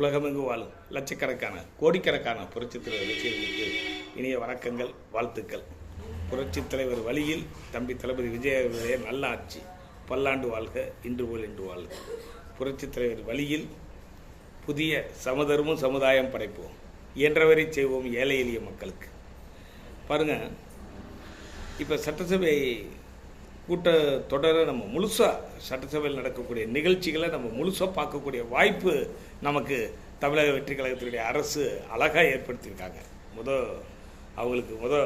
உலகமெங்கு வாழும் லட்சக்கணக்கான கோடிக்கணக்கான புரட்சித் தலைவர் விஜயவர்களுக்கு இனிய வணக்கங்கள், வாழ்த்துக்கள். புரட்சித் தலைவர் வழியில் தம்பி தளபதி விஜயவர்களுடைய நல்ல ஆட்சி பல்லாண்டு வாழ்க, இன்று போல் இன்று வாழ்க. புரட்சித் தலைவர் வழியில் புதிய சமதர்மம் சமுதாயம் படைப்போம், இயன்றவரை செய்வோம் ஏழை எளிய மக்களுக்கு. பாருங்கள், இப்போ சட்டசபை கூட்டத்தொடரை நம்ம முழுசாக சட்டசபையில் நடக்கக்கூடிய நிகழ்ச்சிகளை நம்ம முழுசாக பார்க்கக்கூடிய வாய்ப்பு நமக்கு தமிழக வெற்றி கழகத்தினுடைய அரசு அழகாக ஏற்படுத்தியிருக்காங்க. அவங்களுக்கு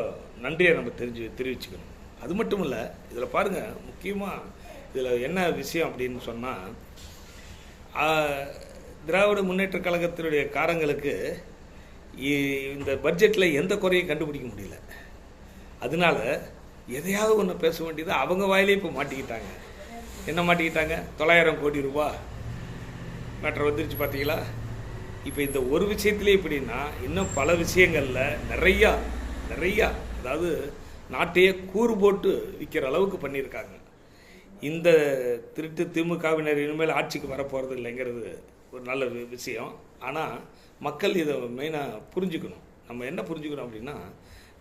நன்றியை நம்ம தெரிவிச்சுக்கணும். அது மட்டும் இல்லை, இதில் பாருங்கள், முக்கியமாக இதில் என்ன விஷயம் அப்படின்னு சொன்னால், திராவிட முன்னேற்ற கழகத்தினுடைய காரங்களுக்கு இந்த பட்ஜெட்டில் எந்த குறையும் கண்டுபிடிக்க முடியல. அதனால எதையாவது ஒன்று பேச வேண்டியது அவங்க வாயிலே இப்போ மாட்டிக்கிட்டாங்க. என்ன மாட்டிக்கிட்டாங்க? 900 கோடி ரூபா மேட்டர் வந்துருச்சு, பார்த்தீங்களா? இப்போ இந்த ஒரு விஷயத்துலேயே எப்படின்னா, இன்னும் பல விஷயங்களில் நிறையா அதாவது நாட்டையே கூறு போட்டு விற்கிற அளவுக்கு பண்ணியிருக்காங்க. இந்த திருட்டு திமுகவினர் இனிமேல் ஆட்சிக்கு வரப்போகிறது இல்லைங்கிறது ஒரு நல்ல விஷயம். ஆனால் மக்கள் இதை மெயினாக புரிஞ்சுக்கணும். நம்ம என்ன புரிஞ்சுக்கணும் அப்படின்னா,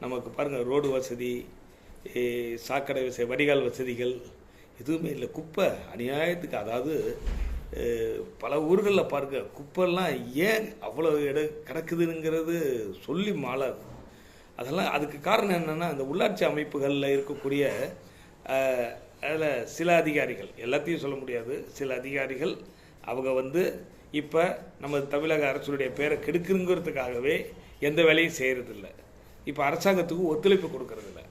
நமக்கு பாருங்கள், ரோடு வசதி, சாக்கடை வடிகால் வசதிகள் எதுவுமே இல்லை. குப்பை அநியாயத்துக்கு, அதாவது பல ஊர்களில் பாருங்க, குப்பைலாம் ஏன் அவ்வளோ கிடக்குதுங்கிறது சொல்லி மாளாது. அதெல்லாம் அதுக்கு காரணம் என்னென்னா, அந்த உள்ளாட்சி அமைப்புகளில் இருக்கக்கூடிய அதில் சில அதிகாரிகள், எல்லாத்தையும் சொல்ல முடியாது, சில அதிகாரிகள் அவங்க இப்போ நம்ம தமிழக அரசுடைய பேரை கெடுக்குங்கிறதுக்காகவே எந்த வேலையும் செய்கிறதில்ல. இப்போ அரசாங்கத்துக்கு ஒத்துழைப்பு கொடுக்கறதில்ல.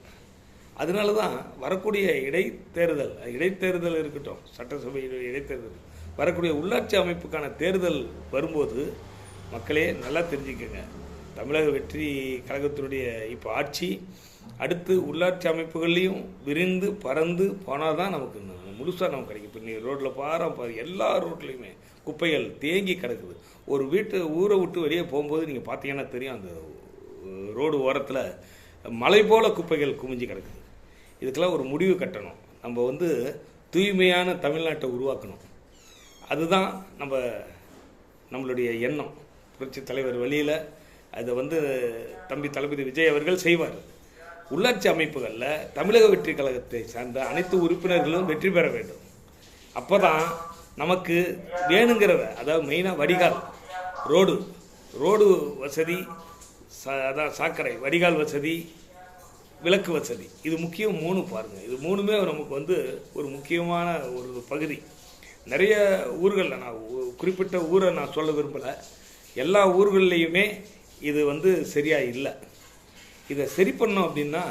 அதனால தான் வரக்கூடிய இடைத்தேர்தல் இருக்கட்டும், சட்டசபை இடைத்தேர்தல், வரக்கூடிய உள்ளாட்சி அமைப்புக்கான தேர்தல் வரும்போது மக்களே நல்லா தெரிஞ்சுக்கங்க, தமிழக வெற்றி கழகத்தினுடைய இப்போ ஆட்சி அடுத்து உள்ளாட்சி அமைப்புகள்லையும் விரிந்து பறந்து போனால் தான் நமக்கு முழுசாக நமக்கு கிடைக்கும். இப்போ நீ ரோட்டில் பாரு, எல்லா ரோட்லேயுமே குப்பைகள் தேங்கி கிடக்குது. ஒரு ஊரை விட்டு வெளியே போகும்போது நீங்கள் பார்த்தீங்கன்னா தெரியும், அந்த ரோடு ஓரத்தில் மலை போல குப்பைகள் குமிஞ்சு கிடக்குது. இதுக்கெல்லாம் ஒரு முடிவு கட்டணும். நம்ம தூய்மையான தமிழ்நாட்டை உருவாக்கணும். அதுதான் நம்மளுடைய எண்ணம். புரட்சி தலைவர் வழியில் அதை தம்பி தளபதி விஜய் அவர்கள் செய்வார். உள்ளாட்சி அமைப்புகளில் தமிழக வெற்றி கழகத்தை சார்ந்த அனைத்து உறுப்பினர்களும் வெற்றி பெற வேண்டும். அப்போ தான் நமக்கு வேணுங்கிறத, அதாவது மெயினாக வடிகால், ரோடு வசதி, அதான் சாக்கடை, வடிகால் வசதி, விளக்கு வசதி, இது முக்கியம். 3 பாருங்கள், இது 3மே நமக்கு ஒரு முக்கியமான ஒரு பகுதி. நிறைய ஊர்களில், நான் குறிப்பிட்ட ஊரை நான் சொல்ல விரும்பலை, எல்லா ஊர்கள்லேயுமே இது சரியாக இல்லை. இதை சரி பண்ணோம் அப்படின்னா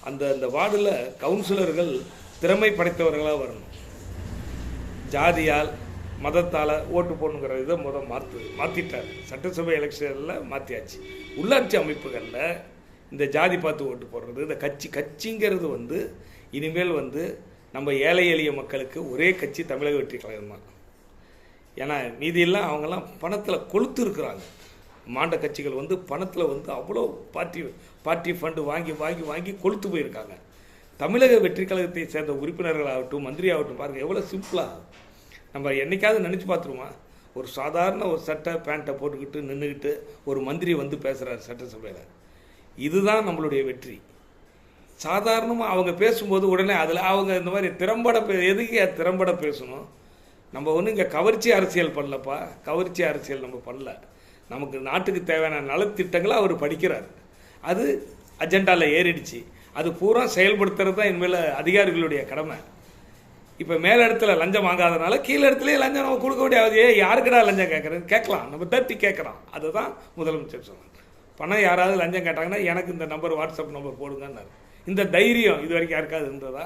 அந்த வார்டில் கவுன்சிலர்கள் திறமை படைத்தவர்களாக வரணும். ஜாதியால் மதத்தால் ஓட்டு போடணுங்கிற இதை மாற்றிட்டார். சட்டசபை எலெக்ஷனில் மாற்றியாச்சு. உள்ளாட்சி அமைப்புகளில் இந்த ஜாதி பார்த்து ஓட்டு போடுறது, இந்த கட்சிங்கிறது இனிமேல் நம்ம ஏழை எளிய மக்களுக்கு ஒரே கட்சி தமிழக வெற்றி கழகம் தான். ஏன்னா மீதியெல்லாம் அவங்கெல்லாம் பணத்தில் கொளுத்து இருக்கிறாங்க. மாண்ட கட்சிகள் பணத்தில் அவ்வளோ பார்ட்டி ஃபண்டு வாங்கி கொளுத்து போயிருக்காங்க. தமிழக வெற்றி கழகத்தை சேர்ந்த உறுப்பினர்களாகட்டும், மந்திரி ஆகட்டும், பாருங்கள் எவ்வளோ சிம்பிளாக. நம்ம என்றைக்காவது நினச்சி பார்த்துருமா, ஒரு சாதாரண ஒரு சட்டை பேண்ட்டை போட்டுக்கிட்டு நின்றுக்கிட்டு ஒரு மந்திரி பேசுகிறார் சட்டசபையில். இதுதான் நம்மளுடைய வெற்றி. சாதாரணமாக அவங்க பேசும்போது உடனே அதில் அவங்க இந்த மாதிரி எதுக்கு திறம்பட பேசணும்? நம்ம இங்கே கவர்ச்சி அரசியல் பண்ணலப்பா, கவர்ச்சி அரசியல் நம்ம பண்ணல. நமக்கு நாட்டுக்கு தேவையான நலத்திட்டங்களை அவர் படிக்கிறார். அது அஜெண்டாவில் ஏறிடுச்சு. அது பூரா செயல்படுத்துறது தான் இனிமேல் அதிகாரிகளுடைய கடமை. இப்போ மேல் இடத்துல லஞ்சம் வாங்காதனால கீழே இடத்துலேயே லஞ்சம் நம்ம கொடுக்க வேண்டிய யாருக்கடா லஞ்சம் கேட்கலாம், நம்ம தட்டி கேட்குறோம். அதுதான் முதலமைச்சர் சொன்னார். பணம் யாராவது லஞ்சம் கேட்டாங்கன்னா எனக்கு இந்த நம்பர், வாட்ஸ்அப் நம்பர் போடுங்கன்னாரு. இந்த தைரியம் இது வரைக்கும் யாருக்காவது இருந்ததா?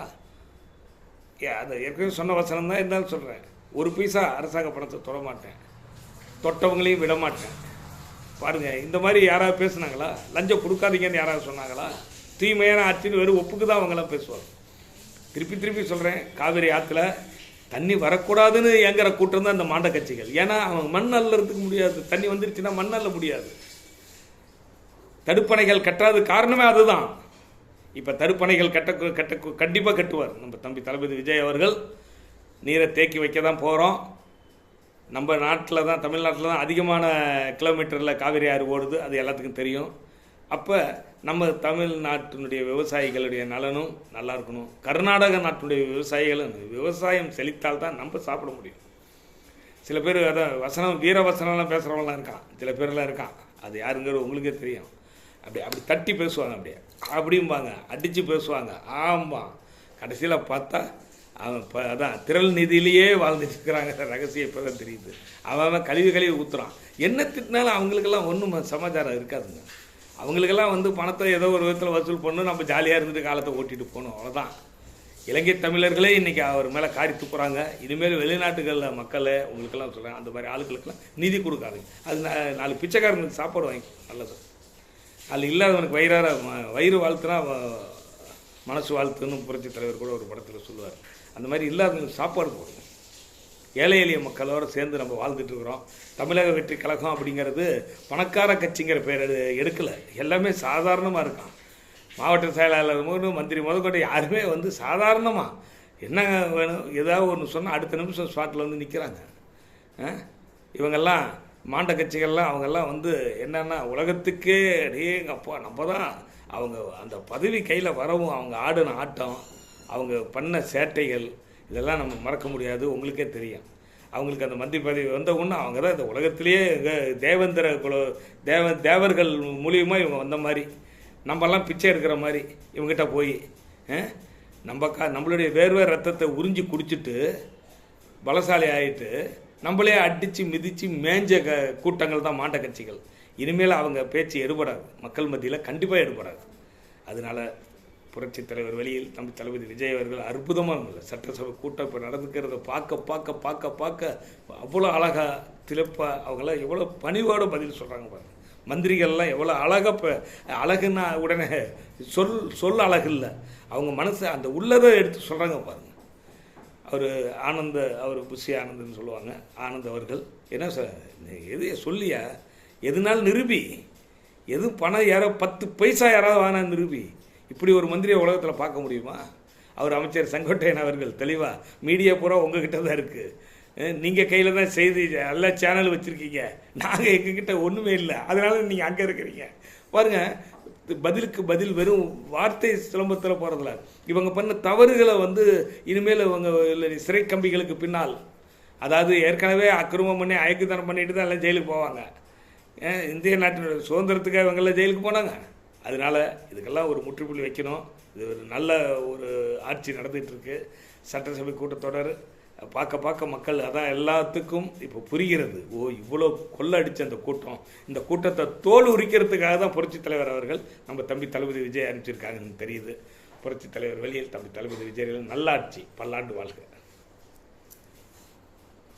அதை ஏற்கனவே சொன்ன வசனம் தான் இருந்தாலும் சொல்கிறேன். ஒரு பைசா அரசாங்க பணத்தை தொட மாட்டேன், தொட்டவங்களையும் விட மாட்டேன். பாருங்கள், இந்த மாதிரி யாராவது பேசுனாங்களா? லஞ்சம் கொடுக்காதீங்கன்னு யாராவது சொன்னாங்களா? தூய்மையான ஆட்சின்னு வெறும் ஒப்புக்கு தான் அவங்களாம் பேசுவாங்க. திருப்பி சொல்கிறேன், காவிரி ஆற்றுல தண்ணி வரக்கூடாதுன்னு ஏங்குற கூட்டம் தான் இந்த மாண்ட கட்சிகள். ஏன்னா அவங்க மண் அள்ளறதுக்கு முடியாது, தண்ணி வந்துருச்சுன்னா மண் அள்ள முடியாது. தடுப்பணைகள் கட்டாத காரணமே அதுதான். இப்போ தடுப்பணைகள் கண்டிப்பாக கட்டுவார் நம்ம தம்பி தளபதி விஜய் அவர்கள். நீரை தேக்கி வைக்க தான் போகிறோம். நம்ம நாட்டில் தான், தமிழ்நாட்டில் தான் அதிகமான கிலோமீட்டரில் காவிரி ஆறு ஓடுது, அது எல்லாத்துக்கும் தெரியும். அப்போ நம்ம தமிழ்நாட்டினுடைய விவசாயிகளுடைய நலனும் நல்லா இருக்கணும். கர்நாடக நாட்டினுடைய விவசாயிகளும் விவசாயம் செழித்தால் தான் நம்ம சாப்பிட முடியும். சில பேர் அதான் வசனம் வீர வசனம்லாம் பேசுகிறவங்களாம் இருக்கான், சில பேர்லாம் இருக்கான், அது யாருங்கிறது உங்களுக்கே தெரியும். அப்படி தட்டி பேசுவாங்க, அப்படிம்பாங்க, அடித்து பேசுவாங்க. ஆமாம், கடைசியில் பார்த்தா அவன் அதான் திரள் நிதியிலேயே வாழ்ந்துட்டு இருக்கிறாங்க. ரகசியம் இப்போ தான் தெரியுது. அவன் கழுவி ஊற்றுறான். என்ன திட்டினாலும் அவங்களுக்கெல்லாம் ஒன்றும் சமாச்சாரம் இருக்காதுங்க. அவங்களுக்கெல்லாம் பணத்தை ஏதோ ஒரு விதத்தில் வசூல் பண்ணணும், நம்ம ஜாலியாக இருந்துட்டு காலத்தை ஓட்டிகிட்டு போகணும், அவ்வளோதான். இலங்கை தமிழர்களே இன்றைக்கி அவர் மேலே காரி துப்புறாங்க. இனிமேல் வெளிநாட்டுகளில் மக்களை உங்களுக்கெல்லாம் சொல்கிறேன், அந்த மாதிரி ஆளுகளுக்கெல்லாம் நிதி கொடுக்காதுங்க. அது 4 பிச்சைக்காரங்களுக்கு சாப்பாடு வாங்கி நல்லது. அது இல்லாதவனுக்கு வயிறு வாழ்த்துனா மனசு வாழ்த்துன்னு புரட்சித் தலைவர் கூட ஒரு படத்தில் சொல்லுவார். அந்த மாதிரி இல்லாதவங்களுக்கு சாப்பாடு போடுங்க. ஏழை எளிய மக்களோடு சேர்ந்து நம்ம வாழ்ந்துட்டுருக்குறோம். தமிழக வெற்றி கழகம் அப்படிங்கிறது பணக்கார கட்சிங்கிற பேர் எடுக்கலை, எல்லாமே சாதாரணமாக இருக்கான். மாவட்ட செயலாளர் மந்திரி முதற்கொண்டு யாருமே சாதாரணமாக என்ன வேணும் ஏதாவது ஒன்று சொன்னால் அடுத்த நிமிஷம் ஸ்பாட்டில் நிற்கிறாங்க. இவங்கெல்லாம் மாண்ட கட்சிகள்லாம் அவங்கெல்லாம் என்னென்னா உலகத்துக்கே அப்பா நம்ம தான் அவங்க அந்த பதவி கையில் வரவும் அவங்க ஆடின ஆட்டம், அவங்க பண்ண சேட்டைகள், இதெல்லாம் நம்ம மறக்க முடியாது. உங்களுக்கே தெரியும். அவங்களுக்கு அந்த மந்திரி பதவி வந்த ஒன்று அவங்க தான் இந்த உலகத்திலேயே தேவேந்திர தேவர்கள் மூலியமாக இவங்க வந்த மாதிரி, நம்மெல்லாம் பிச்சை எடுக்கிற மாதிரி இவங்ககிட்ட போய் நம்மளுடைய வேர்வை ரத்தத்தை உறிஞ்சி குடிச்சிட்டு பலசாலி ஆகிட்டு நம்மளே அடித்து மிதித்து மேஞ்ச கூட்டங்கள் தான் மாண்ட கட்சிகள். இனிமேல் அவங்க பேச்சு எடுபடாது, மக்கள் மத்தியில் கண்டிப்பாக எடுபடாது. அதனால் புரட்சித் தலைவர் வெளியில் தளபதி விஜய் அவர்கள் அற்புதமாக சட்டசபை கூட்டம் இப்போ நடந்துக்கிறத பார்க்க அவ்வளோ அழகாக திலப்பாக அவங்களாம் எவ்வளோ பணிவோடு பதில் சொல்கிறாங்க பாருங்கள். மந்திரிகள்லாம் எவ்வளோ அழகாக இப்போ அழகுன்னா உடனே சொல் அழகு இல்லை, அவங்க மனசை அந்த உள்ளதை எடுத்து சொல்கிறாங்க பாருங்கள். அவர் புஷி ஆனந்த்னு சொல்லுவாங்க, ஆனந்த் அவர்கள் என்ன எது சொல்லியா எதுனாலும் நிரூபி, எதுவும் பணம் யாரோ 10 பைசா யாராவது வாங்கினா நிரூபி. இப்படி ஒரு மந்திரியை உலகத்தில் பார்க்க முடியுமா? அவர் அமைச்சர் செங்கோட்டையன் அவர்கள் தெளிவாக மீடியா பூரா உங்ககிட்ட தான் இருக்குது, நீங்கள் கையில் தான் செய்தி எல்லா சேனல் வச்சுருக்கீங்க, நாங்கள் எங்ககிட்ட ஒன்றுமே இல்லை, அதனால நீங்கள் அங்கே இருக்கிறீங்க பாருங்கள். பதிலுக்கு பதில் வெறும் வார்த்தை சிலம்பத்தில் போகிறதில்ல. இவங்க பண்ண தவறுகளை இனிமேல் இவங்க சிறை கம்பிகளுக்கு பின்னால், அதாவது ஏற்கனவே அக்கிரமம் பண்ணி அயக்குத்தனம் பண்ணிட்டு தான் எல்லாம் ஜெயிலுக்கு போவாங்க. இந்திய நாட்டினுடைய சுதந்திரத்துக்காக இவங்கெல்லாம் ஜெயிலுக்கு போனாங்க. அதனால் இதுக்கெல்லாம் ஒரு முற்றுப்புள்ளி வைக்கணும். இது ஒரு நல்ல ஒரு ஆட்சி நடந்துகிட்ருக்கு. சட்டசபை கூட்டத்தொடர் பார்க்க மக்கள் அதான் எல்லாத்துக்கும் இப்போ புரிகிறது. இவ்வளோ கொள்ளடிச்ச அந்த கூட்டம், இந்த கூட்டத்தை தோல் உரிக்கிறதுக்காக தான் புரட்சித் தலைவர் அவர்கள் நம்ம தளபதி விஜய் அனுப்பிச்சிருக்காங்கன்னு தெரியுது. புரட்சித் தலைவர் வெளியில் தளபதி விஜய் நல்லாட்சி பல்லாண்டு வாழ்க.